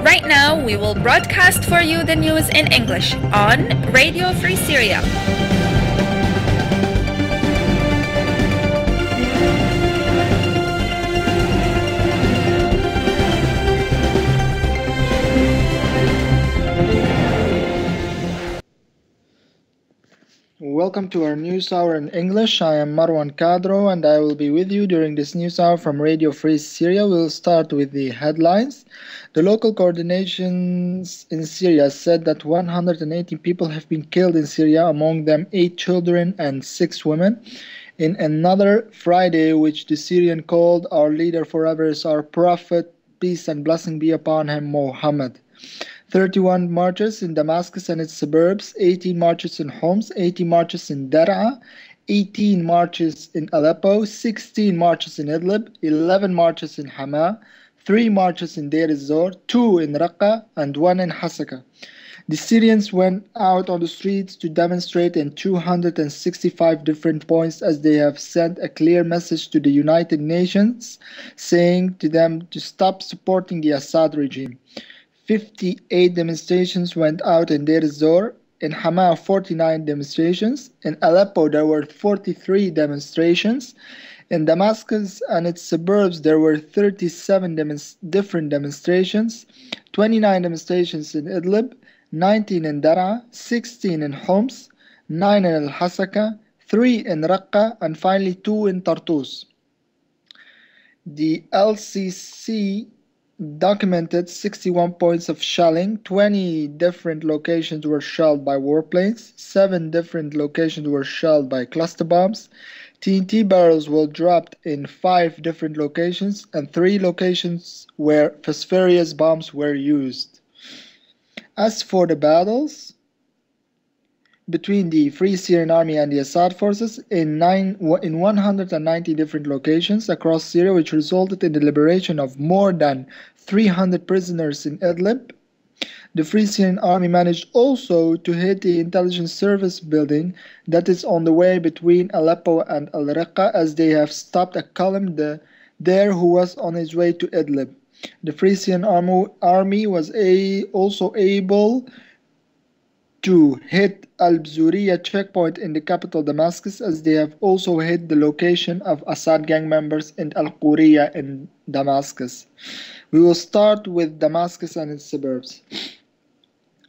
Right now, we will broadcast for you the news in English on Radio Free Syria. Welcome to our news hour in English. I am MarwanKADRO and I will be with you during this news hour from Radio Free Syria. We'll start with the headlines. The local coordinations in Syria said that 180 people have been killed in Syria, among them 8 children and 6 women. In another Friday, which the Syrian called "Our leader forever is our prophet, peace and blessing be upon him, Muhammad." 31 marches in Damascus and its suburbs, 18 marches in Homs, 80 marches in Dar'a, 18 marches in Aleppo, 16 marches in Idlib, 11 marches in Hama, 3 marches in Deir ez-Zor, 2 in Raqqa, and 1 in Hasaka. The Syrians went out on the streets to demonstrate in 265 different points as they have sent a clear message to the United Nations, saying to them to stop supporting the Assad regime. 58 demonstrations went out in Deir ez-Zor. In Hama, 49 demonstrations. In Aleppo, there were 43 demonstrations. In Damascus and its suburbs, there were 37 different demonstrations, 29 demonstrations in Idlib, 19 in Dar'a, 16 in Homs, 9 in Al-Hasaka, 3 in Raqqa, and finally 2 in Tartus. The LCC documented 61 points of shelling. 20 different locations were shelled by warplanes, 7 different locations were shelled by cluster bombs. TNT barrels were dropped in 5 different locations, and 3 locations where phosphorus bombs were used. As for the battles between the Free Syrian Army and the Assad forces in 190 different locations across Syria, which resulted in the liberation of more than 300 prisoners in Idlib. The Free Syrian Army managed also to hit the intelligence service building that is on the way between Aleppo and Al-Raqqa, as they have stopped a column there who was on his way to Idlib. The Free Syrian Army was also able to hit Al-Bzuriya checkpoint in the capital Damascus, as they have also hit the location of Assad gang members in Al-Quriya in Damascus. We will start with Damascus and its suburbs.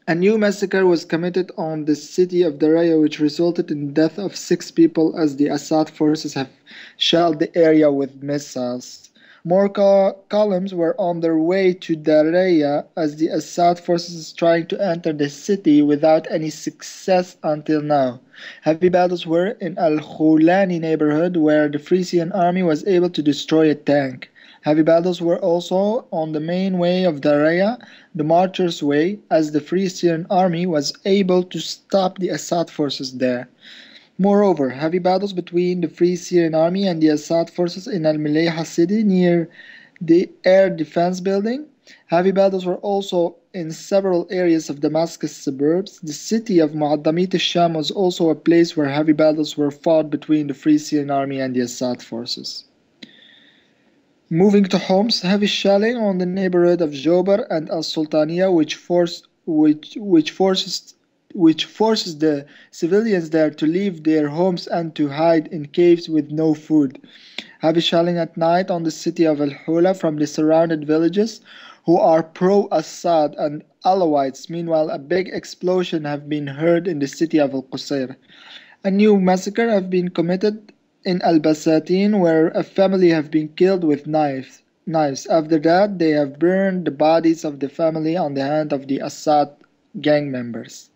A new massacre was committed on the city of Daraya, which resulted in the death of 6 people as the Assad forces have shelled the area with missiles. More columns were on their way to Daraya as the Assad forces is trying to enter the city without any success until now. Heavy battles were in Al-Khulani neighborhood, where the Free Syrian Army was able to destroy a tank. Heavy battles were also on the main way of Daraya, the Marchers' Way, as the Free Syrian Army was able to stop the Assad forces there. Moreover, heavy battles between the Free Syrian Army and the Assad forces in Al-Milayha city near the air defense building. Heavy battles were also in several areas of Damascus suburbs. The city of Mu'addamit al-Sham was also a place where heavy battles were fought between the Free Syrian Army and the Assad forces. Moving to Homs, heavy shelling on the neighborhood of Jobar and Al-Sultaniya, which forces the civilians there to leave their homes and to hide in caves with no food. Heavy shelling at night on the city of Al-Hula from the surrounded villages who are pro-Assad and Alawites. Meanwhile, a big explosion have been heard in the city of Al-Qusayr. A new massacre have been committed in Al-Basatin, where a family have been killed with knives. After that, they have burned the bodies of the family on the hand of the Assad gang members.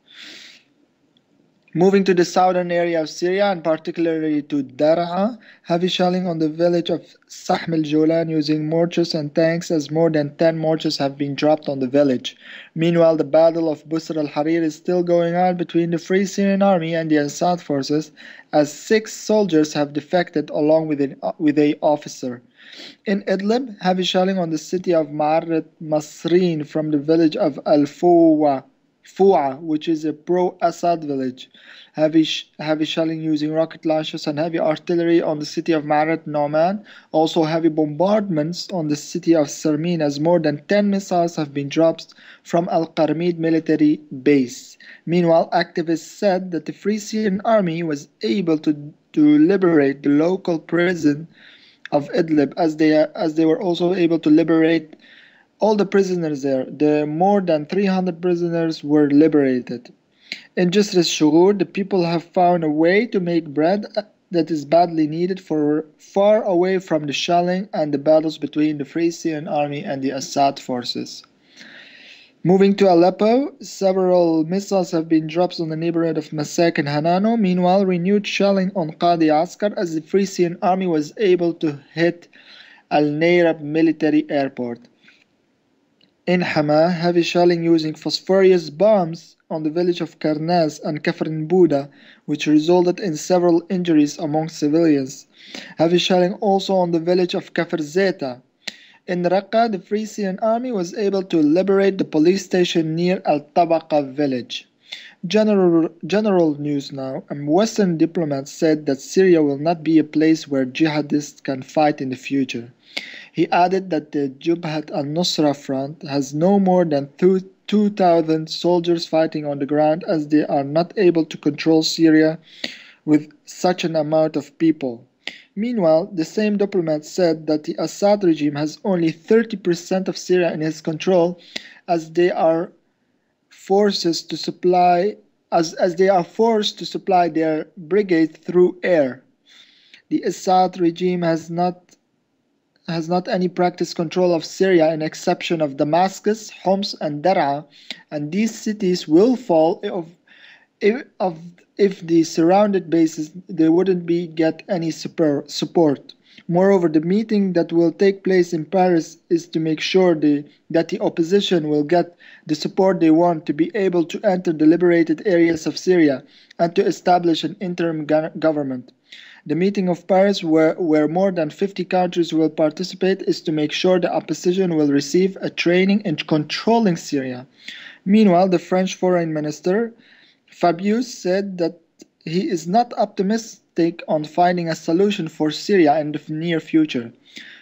Moving to the southern area of Syria, and particularly to Dar'a, heavy shelling on the village of Sahm al-Jolan using mortars and tanks, as more than 10 mortars have been dropped on the village. Meanwhile, the Battle of Busr al-Harir is still going on between the Free Syrian Army and the Assad forces, as 6 soldiers have defected along with an officer. In Idlib, heavy shelling on the city of Ma'arat Masrin from the village of Al-Fuwa Foua, which is a pro-Assad village. Heavy shelling using rocket launchers and heavy artillery on the city of Ma'arat Noman. Also heavy bombardments on the city of Sarmin, as more than 10 missiles have been dropped from Al-Qarmid military base. Meanwhile, activists said that the Free Syrian Army was able to liberate the local prison of Idlib, as they were also able to liberate all the prisoners there. The more than 300 prisoners were liberated. In Jisr al-Shughur, the people have found a way to make bread that is badly needed for far away from the shelling and the battles between the Free Syrian Army and the Assad forces. Moving to Aleppo, several missiles have been dropped on the neighborhood of Masak and Hanano. Meanwhile, renewed shelling on Qadi Askar as the Free Syrian Army was able to hit Al-Nayrab military airport. In Hama, heavy shelling using phosphorus bombs on the village of Karnaz and Kafr Buda, which resulted in several injuries among civilians. Heavy shelling also on the village of Kafr Zeta. In Raqqa, the Free Syrian Army was able to liberate the police station near Al-Tabaqa village. General news now. Western diplomats said that Syria will not be a place where jihadists can fight in the future. He added that the Jubhat al-Nusra front has no more than 2,000 soldiers fighting on the ground, as they are not able to control Syria with such an amount of people. Meanwhile, the same diplomat said that the Assad regime has only 30% of Syria in its control, as they are forced to supply their brigade through air. The Assad regime has not any practice control of Syria, in exception of Damascus, Homs and Dar'a, and these cities will fall if the surrounded bases they wouldn't get any support. Moreover, the meeting that will take place in Paris is to make sure that the opposition will get the support they want to be able to enter the liberated areas of Syria and to establish an interim government. The meeting of Paris, where more than 50 countries will participate, is to make sure the opposition will receive a training in controlling Syria. Meanwhile, the French Foreign Minister Fabius said that he is not optimistic on finding a solution for Syria in the near future.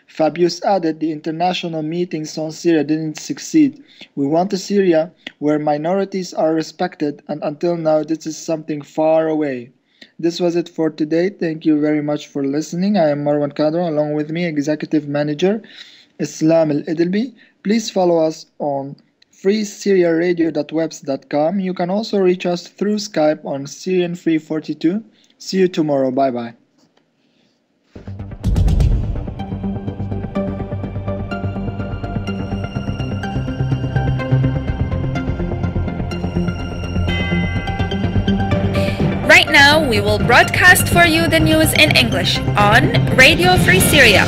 Fabius added, the international meetings on Syria didn't succeed. We want a Syria where minorities are respected, and until now this is something far away. This was it for today. Thank you very much for listening. I am MarwanKADRO, along with me, Executive Manager Islam Al-Idilbi. Please follow us on freesyriaradio.webs.com. You can also reach us through Skype on Syrian342. See you tomorrow. Bye-bye. Right now, we will broadcast for you the news in English on Radio Free Syria.